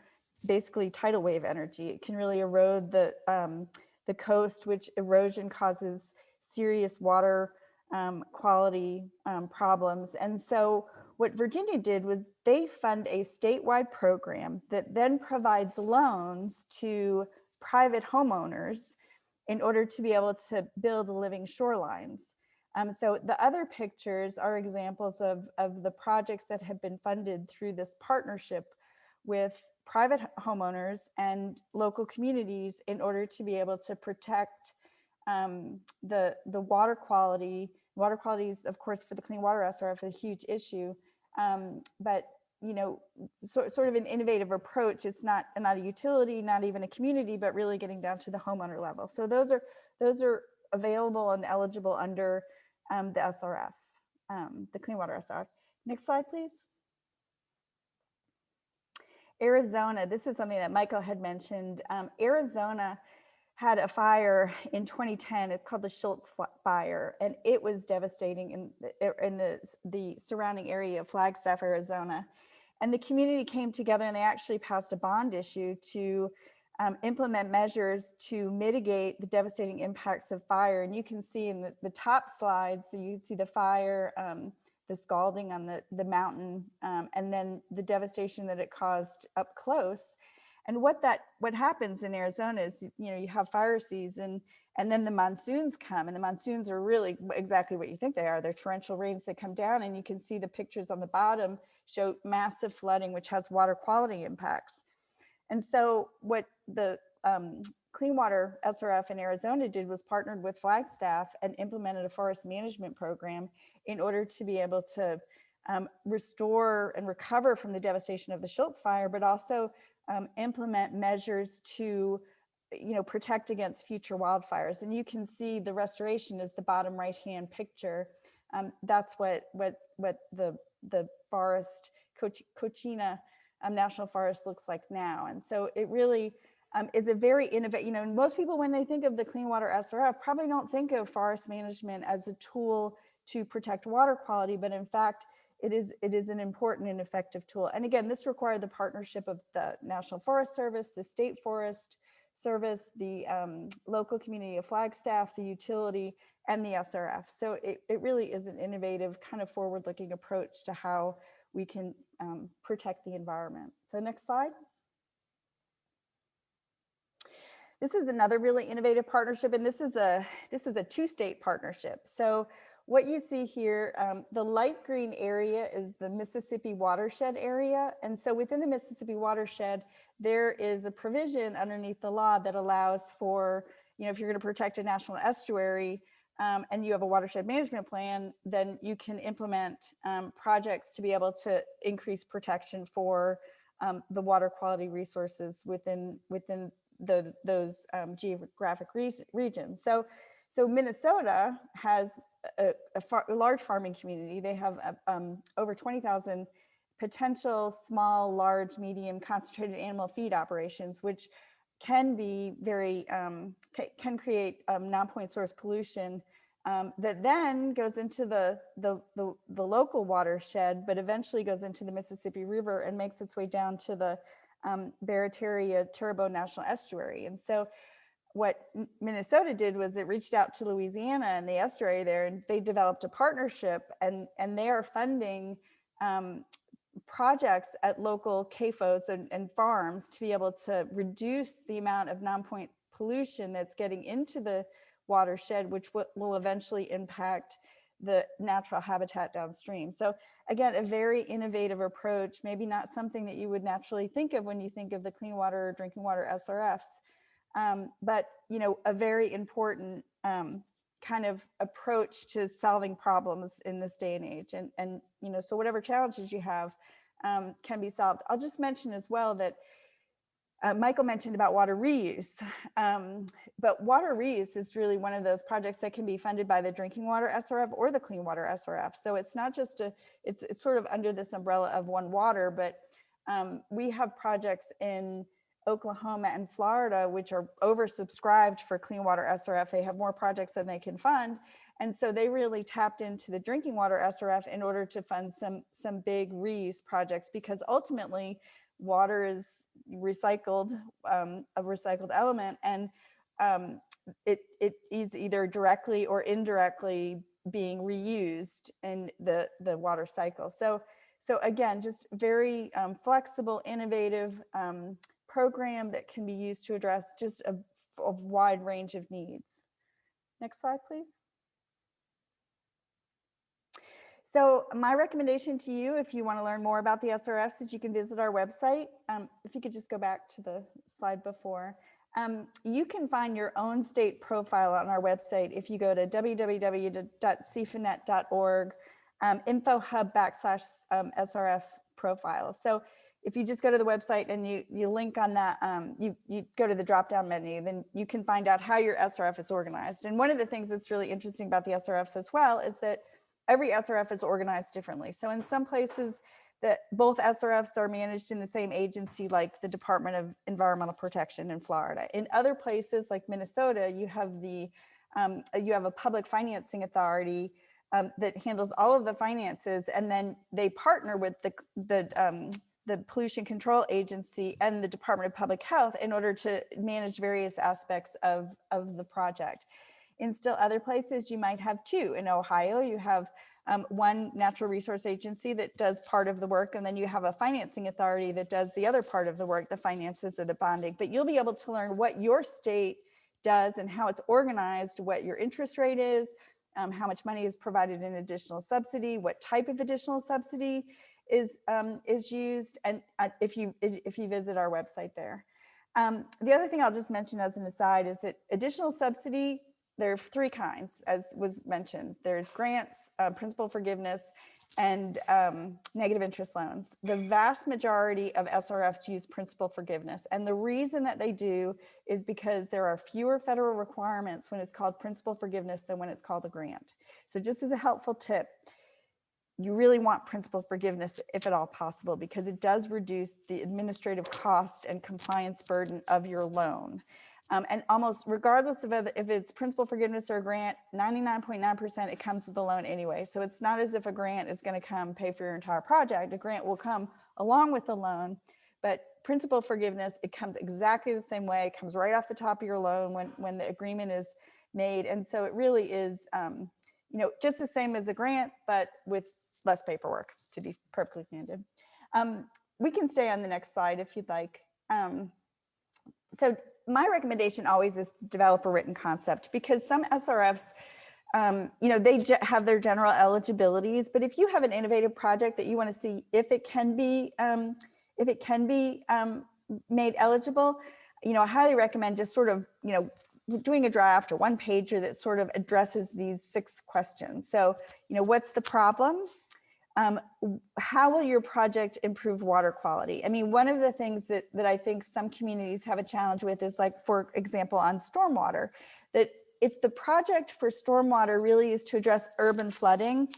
basically tidal wave energy. It can really erode the coast, which erosion causes serious water quality problems. And so what Virginia did was they fund a statewide program that then provides loans to private homeowners in order to be able to build living shorelines. So the other pictures are examples of the projects that have been funded through this partnership with private homeowners and local communities in order to be able to protect the water quality. Water quality is, of course, for the Clean Water SRF, a huge issue, but you know, sort of an innovative approach. It's not a utility, not even a community, but really getting down to the homeowner level. So those are available and eligible under the SRF, the Clean Water SRF. Next slide, please. Arizona, this is something that Michael had mentioned. Arizona had a fire in 2010. It's called the Schultz Fire, and it was devastating in the surrounding area of Flagstaff, Arizona. And the community came together and they actually passed a bond issue to implement measures to mitigate the devastating impacts of fire. And you can see in the top slides, so you can see the fire, the scalding on the mountain, and then the devastation that it caused up close. And what happens in Arizona is, you know, you have fire season and then the monsoons come, and the monsoons are really exactly what you think they are. They're torrential rains that come down, and you can see the pictures on the bottom show massive flooding, which has water quality impacts. And so what the Clean Water SRF in Arizona did was partnered with Flagstaff and implemented a forest management program in order to be able to restore and recover from the devastation of the Schultz fire, but also implement measures to protect against future wildfires. And you can see the restoration is the bottom right-hand picture. That's what the forest, Cochina National Forest looks like now. And so it really is a very innovative, most people when they think of the Clean Water SRF probably don't think of forest management as a tool to protect water quality, but in fact, it is an important and effective tool. And again, this required the partnership of the National Forest Service, the State Forest Service, the local community of Flagstaff, the utility, and the SRF. So it really is an innovative kind of forward-looking approach to how we can protect the environment. So next slide. This is another really innovative partnership, and this is a two-state partnership. So what you see here, the light green area is the Mississippi watershed area. And so within the Mississippi watershed, there is a provision underneath the law that allows for, if you're going to protect a national estuary and you have a watershed management plan, then you can implement projects to be able to increase protection for the water quality resources within those geographic regions. So Minnesota has a large farming community. They have over 20,000 potential small, large, medium concentrated animal feed operations, which can be very, can create non-point source pollution that then goes into the local watershed, but eventually goes into the Mississippi River and makes its way down to the Barataria-Terrebonne National Estuary. And so what Minnesota did was it reached out to Louisiana and the estuary there, and they developed a partnership, and they are funding projects at local CAFOs and farms to be able to reduce the amount of non-point pollution that's getting into the watershed, which will eventually impact the natural habitat downstream. So again, a very innovative approach, maybe not something that you would naturally think of when you think of the clean water or drinking water SRFs. But a very important kind of approach to solving problems in this day and age. And so whatever challenges you have can be solved. I'll just mention as well that Michael mentioned about water reuse, but water reuse is really one of those projects that can be funded by the drinking water SRF or the clean water SRF. So it's not just it's sort of under this umbrella of one water, but we have projects in Oklahoma and Florida, which are oversubscribed for clean water SRF. They have more projects than they can fund. And so they really tapped into the drinking water SRF in order to fund some big reuse projects, because ultimately water is recycled, a recycled element, and it is either directly or indirectly being reused in the water cycle. So again, just very flexible, innovative program that can be used to address just a wide range of needs. Next slide, please. So my recommendation to you, if you want to learn more about the SRFs, is you can visit our website. If you could just go back to the slide before. You can find your own state profile on our website if you go to www.cfinet.org, info-hub/SRF profile. So if you just go to the website and you link on that, you go to the drop-down menu, then you can find out how your SRF is organized. And one of the things that's really interesting about the SRFs as well is that every SRF is organized differently. So in some places that both SRFs are managed in the same agency, like the Department of Environmental Protection in Florida. In other places like Minnesota, you have a public financing authority that handles all of the finances, and then they partner with the Pollution Control Agency and the Department of Public Health in order to manage various aspects of the project. In still other places, you might have two. In Ohio, you have one natural resource agency that does part of the work, and then you have a financing authority that does the other part of the work, the finances or the bonding. But you'll be able to learn what your state does and how it's organized, what your interest rate is, how much money is provided in additional subsidy, what type of additional subsidy is used, and if you visit our website there. The other thing I'll just mention as an aside is that additional subsidy, there are three kinds, as was mentioned. There's grants, principal forgiveness, and negative interest loans. The vast majority of SRFs use principal forgiveness. And the reason that they do is because there are fewer federal requirements when it's called principal forgiveness than when it's called a grant. So just as a helpful tip, you really want principal forgiveness if at all possible, because it does reduce the administrative cost and compliance burden of your loan. And almost regardless of if it's principal forgiveness or a grant, 99.9% it comes with the loan anyway. So it's not as if a grant is going to come pay for your entire project. A grant will come along with the loan, but principal forgiveness, it comes exactly the same way. It comes right off the top of your loan when the agreement is made. And so it really is, you know, just the same as a grant, but with less paperwork, to be perfectly candid. We can stay on the next slide if you'd like. So my recommendation always is develop a written concept, because some SRFs, you know, they have their general eligibilities, but if you have an innovative project that you want to see if it can be made eligible, you know, I highly recommend just sort of, you know, doing a draft or one pager that sort of addresses these 6 questions. So, you know, what's the problem? How will your project improve water quality? I mean, one of the things that I think some communities have a challenge with is, like, for example, on stormwater, that if the project for stormwater really is to address urban flooding,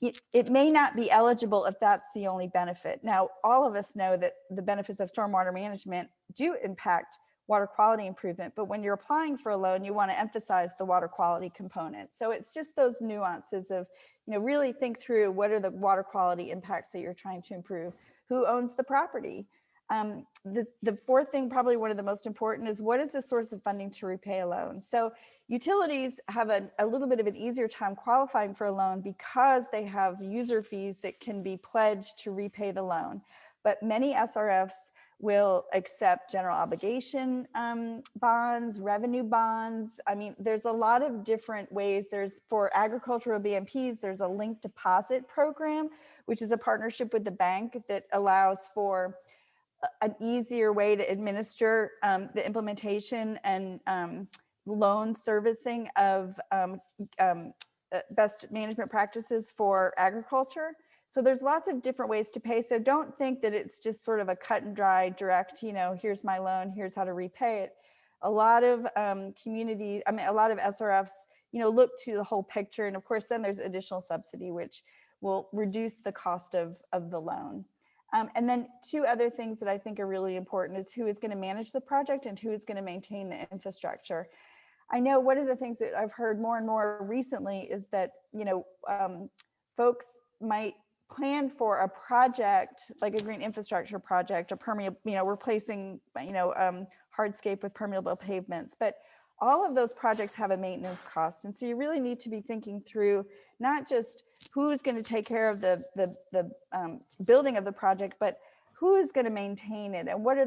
it may not be eligible if that's the only benefit. Now, all of us know that the benefits of stormwater management do impact water quality improvement, but when you're applying for a loan, you want to emphasize the water quality component. So it's just those nuances of, you know, really think through what are the water quality impacts that you're trying to improve, who owns the property. The fourth thing, probably one of the most important, is what is the source of funding to repay a loan? So utilities have a little bit of an easier time qualifying for a loan because they have user fees that can be pledged to repay the loan. But many SRFs will accept general obligation bonds, revenue bonds. I mean, there's a lot of different ways. There's, for agricultural BMPs, there's a linked deposit program, which is a partnership with the bank that allows for an easier way to administer the implementation and loan servicing of best management practices for agriculture. So there's lots of different ways to pay. So don't think that it's just sort of a cut and dry direct, you know, here's my loan, here's how to repay it. A lot of communities, I mean, a lot of SRFs, you know, look to the whole picture. And of course, then there's additional subsidy, which will reduce the cost of the loan. And then 2 other things that I think are really important is who is going to manage the project and who is going to maintain the infrastructure. I know one of the things that I've heard more and more recently is that, you know, folks might plan for a project like a green infrastructure project or permeable, you know, replacing, you know, hardscape with permeable pavements, but all of those projects have a maintenance cost. And so you really need to be thinking through not just who's going to take care of the building of the project, but who is going to maintain it, and what are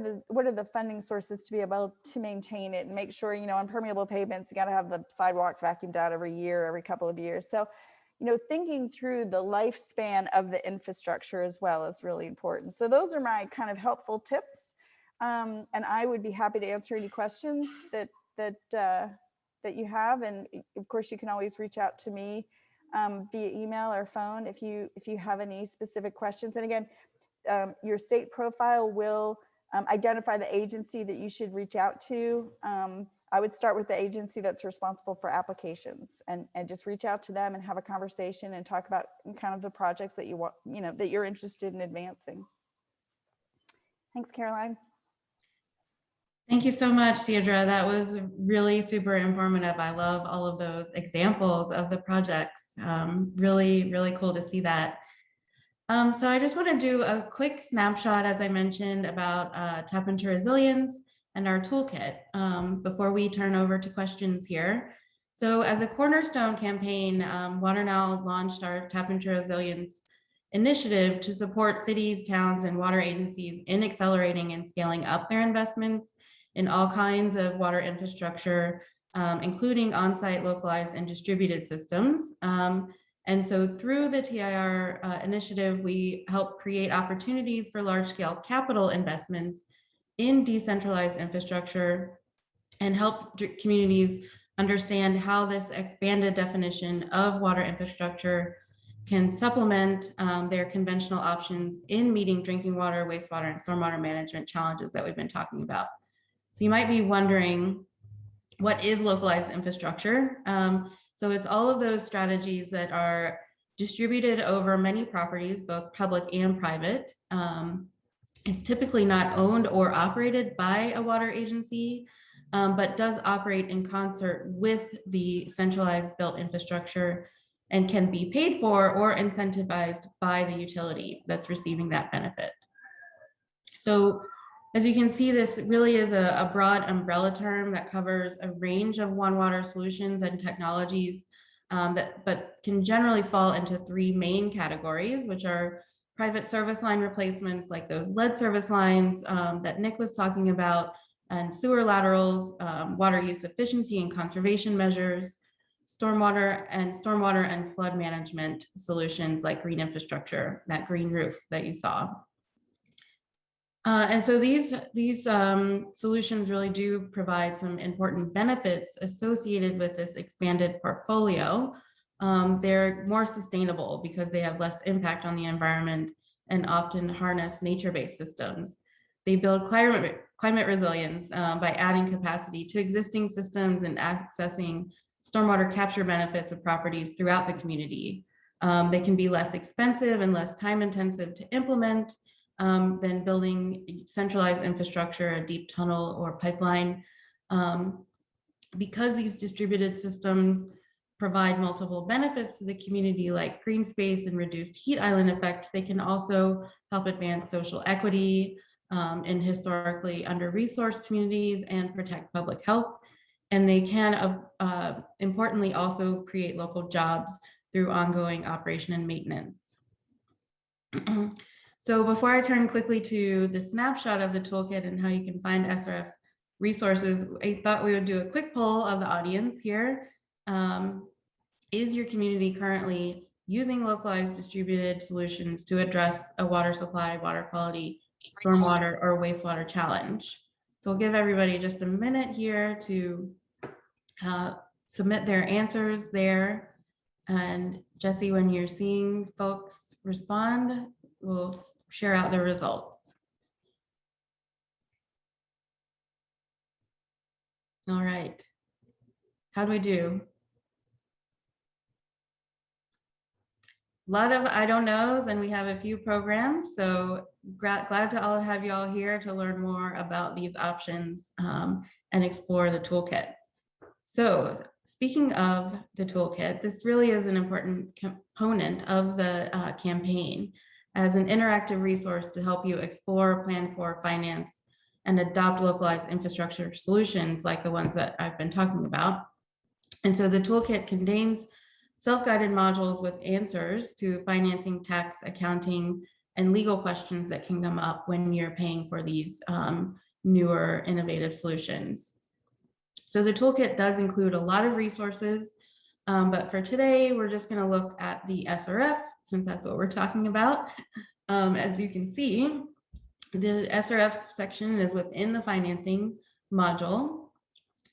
the funding sources to be able to maintain it and make sure, you know, on permeable pavements, you got to have the sidewalks vacuumed out every year, every couple of years. So, you know, thinking through the lifespan of the infrastructure as well is really important. So those are my kind of helpful tips. And I would be happy to answer any questions that you have. And of course, you can always reach out to me via email or phone if you have any specific questions. And again, your state profile will identify the agency that you should reach out to. I would start with the agency that's responsible for applications and just reach out to them and have a conversation and talk about kind of the projects that you want, you know, that you're interested in advancing. Thanks, Caroline. Thank you so much, Deirdre. That was really super informative. I love all of those examples of the projects. Really, really cool to see that. So I just want to do a quick snapshot, as I mentioned, about Tap into Resilience and our toolkit before we turn over to questions here. So as a cornerstone campaign, WaterNow launched our Tap into Resilience initiative to support cities, towns, and water agencies in accelerating and scaling up their investments in all kinds of water infrastructure, including on-site, localized, and distributed systems. And so through the TIR initiative, we help create opportunities for large-scale capital investments in decentralized infrastructure and help communities understand how this expanded definition of water infrastructure can supplement their conventional options in meeting drinking water, wastewater, and stormwater management challenges that we've been talking about. So you might be wondering, what is localized infrastructure? So it's all of those strategies that are distributed over many properties, both public and private. It's typically not owned or operated by a water agency, but does operate in concert with the centralized built infrastructure and can be paid for or incentivized by the utility that's receiving that benefit. So as you can see, this really is a broad umbrella term that covers a range of water solutions and technologies but can generally fall into three main categories, which are private service line replacements, like those lead service lines that Nick was talking about, and sewer laterals, water use efficiency and conservation measures, stormwater and flood management solutions like green infrastructure, that green roof that you saw. And so these solutions really do provide some important benefits associated with this expanded portfolio. They're more sustainable because they have less impact on the environment and often harness nature-based systems. They build climate resilience by adding capacity to existing systems and accessing stormwater capture benefits of properties throughout the community. They can be less expensive and less time intensive to implement than building centralized infrastructure, a deep tunnel or pipeline. Because these distributed systems provide multiple benefits to the community, like green space and reduced heat island effect, they can also help advance social equity in historically under-resourced communities and protect public health. And they can, importantly, also create local jobs through ongoing operation and maintenance. So before I turn quickly to the snapshot of the toolkit and how you can find SRF resources, I thought we would do a quick poll of the audience here. Is your community currently using localized distributed solutions to address a water supply, water quality, stormwater, or wastewater challenge? So we'll give everybody just a minute here to submit their answers there. And Jesse, when you're seeing folks respond, we'll share out the results. All right. How do we do? A lot of I don't knows, and we have a few programs. So glad to have you all here to learn more about these options and explore the toolkit. So speaking of the toolkit, this really is an important component of the campaign as an interactive resource to help you explore, plan for, finance, and adopt localized infrastructure solutions like the ones that I've been talking about. And so the toolkit contains self-guided modules with answers to financing, tax, accounting, and legal questions that can come up when you're paying for these newer innovative solutions. So the toolkit does include a lot of resources, but for today, we're just going to look at the SRF, since that's what we're talking about. As you can see, the SRF section is within the financing module,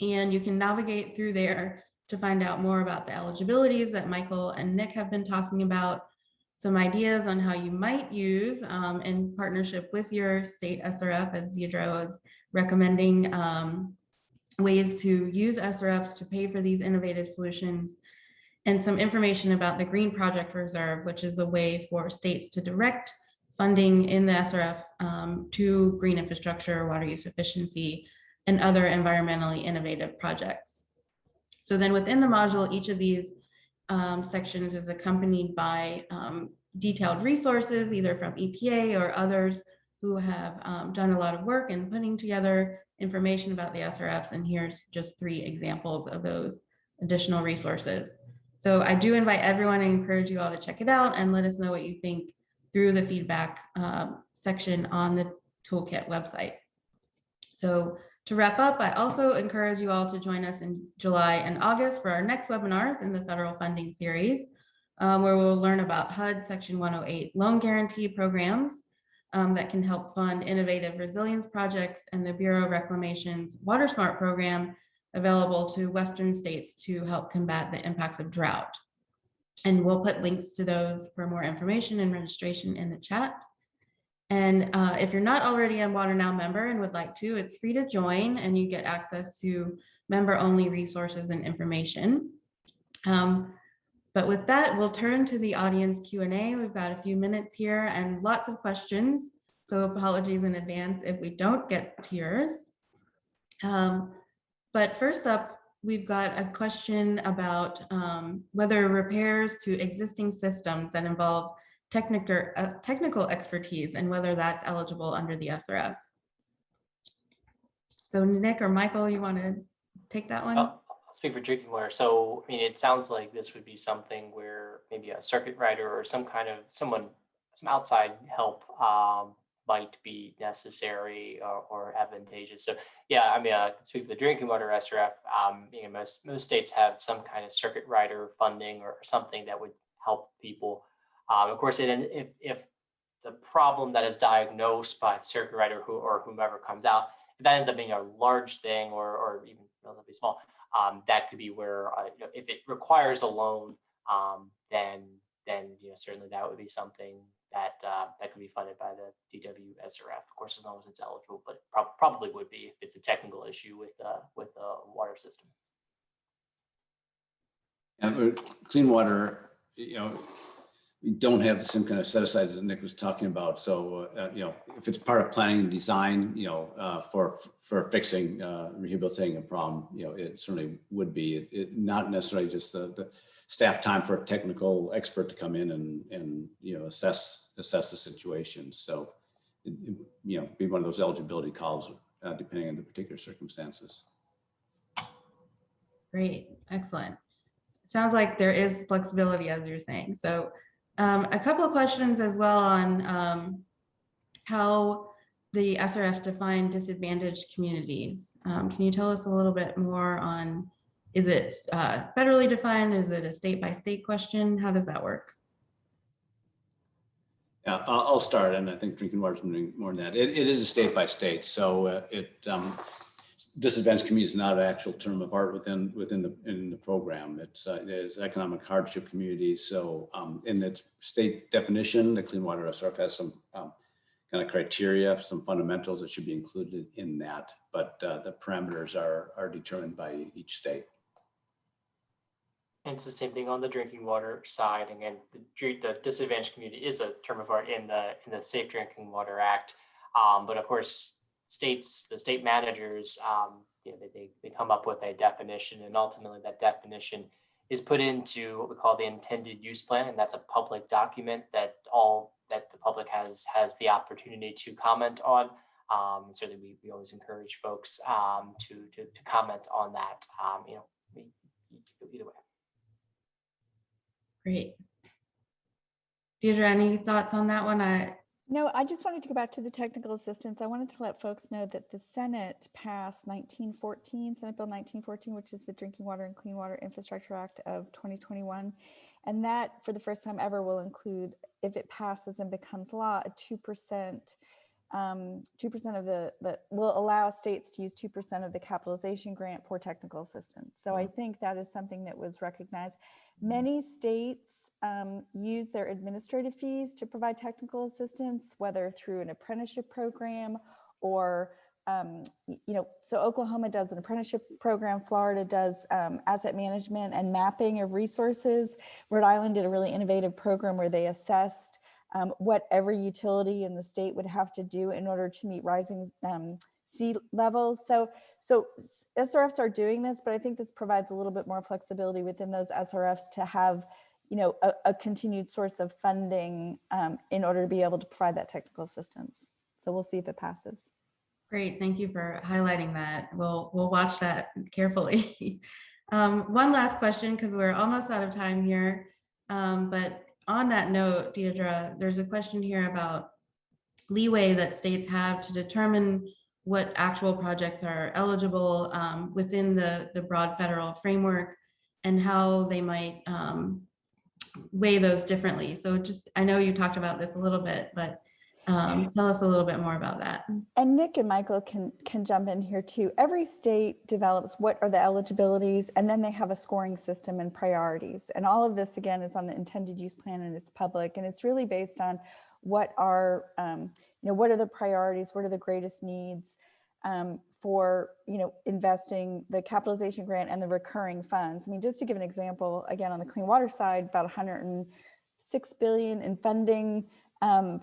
and you can navigate through there to find out more about the eligibilities that Michael and Nick have been talking about, some ideas on how you might use in partnership with your state SRF, as Deidre was recommending, ways to use SRFs to pay for these innovative solutions, and some information about the Green Project Reserve, which is a way for states to direct funding in the SRF to green infrastructure, water use efficiency, and other environmentally innovative projects. So then within the module, each of these sections is accompanied by detailed resources, either from EPA or others who have done a lot of work in putting together information about the SRFs. And here's just 3 examples of those additional resources. So I do invite everyone and encourage you all to check it out and let us know what you think through the feedback section on the Toolkit website. So to wrap up, I also encourage you all to join us in July and August for our next webinars in the federal funding series, where we'll learn about HUD Section 108 loan guarantee programs, that can help fund innovative resilience projects, and the Bureau of Reclamation's Water Smart program available to Western states to help combat the impacts of drought. And we'll put links to those for more information and registration in the chat. And if you're not already a WaterNow member and would like to, it's free to join and you get access to member-only resources and information. But with that, we'll turn to the audience Q&A. We've got a few minutes here and lots of questions. So apologies in advance if we don't get to yours. But first up, we've got a question about whether repairs to existing systems that involve technical expertise and whether that's eligible under the SRF. So Nick or Michael, you want to take that one? I'll speak for drinking water. So, I mean, it sounds like this would be something where maybe a circuit rider or some outside help might be necessary or advantageous. So yeah, I mean, I can speak for the drinking water SRF. You know, most states have some kind of circuit rider funding or something that would help people. Of course, if the problem that is diagnosed by the circuit rider or whomever comes out, if that ends up being a large thing or even relatively small, that could be where you know, if it requires a loan, then you know, certainly that would be something that that could be funded by the DW SRF, of course, as long as it's eligible, but probably would be if it's a technical issue with the water system. And clean water, you know, we don't have the same kind of set-asides that Nick was talking about. So, you know, if it's part of planning and design, you know, for fixing, rehabilitating a problem, you know, it certainly would be. It not necessarily just the staff time for a technical expert to come in and you know, assess the situation. So, you know, be one of those eligibility calls depending on the particular circumstances. Great, excellent. Sounds like there is flexibility, as you're saying. So a couple of questions as well on how the SRFs define disadvantaged communities. Can you tell us a little bit more on, is it federally defined? Is it a state by state question? How does that work? Yeah, I'll start, and I think drinking water is more than that. It is a state by state, so disadvantaged community is not an actual term of art within the program. It's economic hardship community. So in its state definition, the Clean Water SRF has some kind of criteria, some fundamentals that should be included in that, but the parameters are determined by each state. And it's the same thing on the drinking water side. Again, the disadvantaged community is a term of art in the Safe Drinking Water Act, but of course, the state managers, you know, they come up with a definition, and ultimately that definition is put into what we call the intended use plan, and that's a public document that the public has the opportunity to comment on. Certainly, we always encourage folks to comment on that. You know, either way. Great. Deirdre, any thoughts on that one? No, I just wanted to go back to the technical assistance. I wanted to let folks know that the Senate passed Senate Bill 1914, which is the Drinking Water and Clean Water Infrastructure Act of 2021. And that, for the first time ever, will include, if it passes and becomes law, a 2% of will allow states to use 2% of the capitalization grant for technical assistance. So I think that is something that was recognized. Many states use their administrative fees to provide technical assistance, whether through an apprenticeship program or, you know, so Oklahoma does an apprenticeship program, Florida does asset management and mapping of resources. Rhode Island did a really innovative program where they assessed what every utility in the state would have to do in order to meet rising sea levels. So SRFs are doing this, but I think this provides a little bit more flexibility within those SRFs to have, you know, a continued source of funding in order to be able to provide that technical assistance. So we'll see if it passes. Great, thank you for highlighting that. We'll watch that carefully. One last question, because we're almost out of time here. But on that note, Deirdre, there's a question here about leeway that states have to determine what actual projects are eligible within the broad federal framework and how they might weigh those differently. So just, I know you talked about this a little bit, but Tell us a little bit more about that. And Nick and Michael can jump in here too. Every state develops what are the eligibilities, and then they have a scoring system and priorities. And all of this, again, is on the intended use plan, and it's public, and it's really based on what are, what are the priorities, what are the greatest needs for, investing the capitalization grant and the recurring funds. I mean, just to give an example, again, on the clean water side, about 106 billion in funding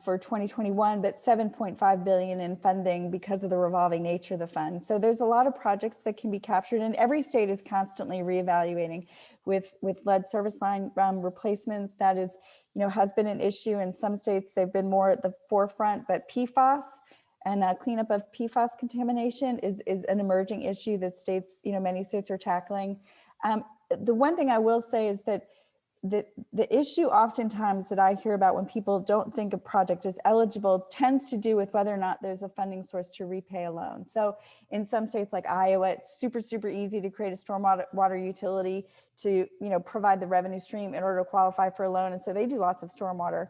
for 2021, but 7.5 billion in funding because of the revolving nature of the fund. So there's a lot of projects that can be captured, and every state is constantly reevaluating with lead service line replacements. That is, has been an issue in some states. They've been more at the forefront, but PFAS and cleanup of PFAS contamination is an emerging issue that states, many states are tackling. The one thing I will say is that the issue oftentimes that I hear about when people don't think a project is eligible tends to do with whether or not there's a funding source to repay a loan. So in some states like Iowa, it's super easy to create a stormwater utility to provide the revenue stream in order to qualify for a loan. And so they do lots of stormwater.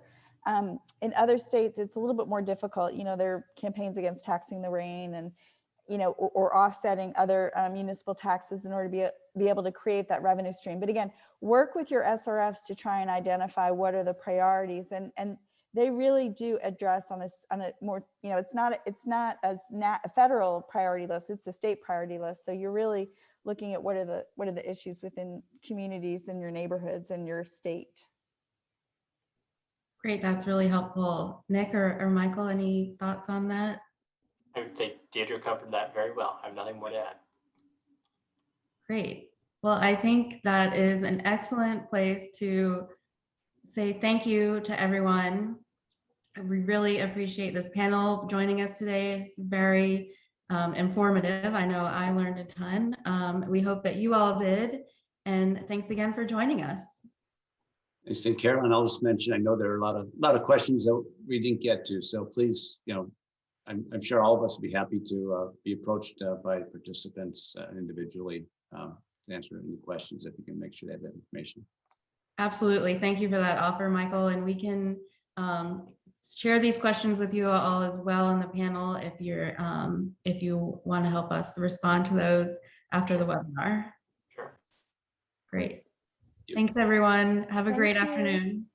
In other states, it's a little bit more difficult. There are campaigns against taxing the rain and or offsetting other municipal taxes in order to be able to create that revenue stream. But again, work with your SRFs to try and identify what are the priorities, and they really do address on a more, it's not a federal priority list, it's a state priority list. So you're really looking at what are the issues within communities and your neighborhoods and your state. Great, that's really helpful. Nick or Michael, any thoughts on that? I would say Deirdre covered that very well. I have nothing more to add. Great. Well, I think that is an excellent place to say thank you to everyone. We really appreciate this panel joining us today. It's very informative. I know I learned a ton. We hope that you all did. And thanks again for joining us. And Carolyn, I'll just mention, I know there are a lot of questions that we didn't get to. So please, I'm sure all of us would be happy to be approached by participants individually to answer any questions if we can make sure they have that information. Absolutely. Thank you for that offer, Michael. And we can share these questions with you all as well in the panel if you want to help us respond to those after the webinar. Sure. Great. Thanks, everyone. Have a great afternoon.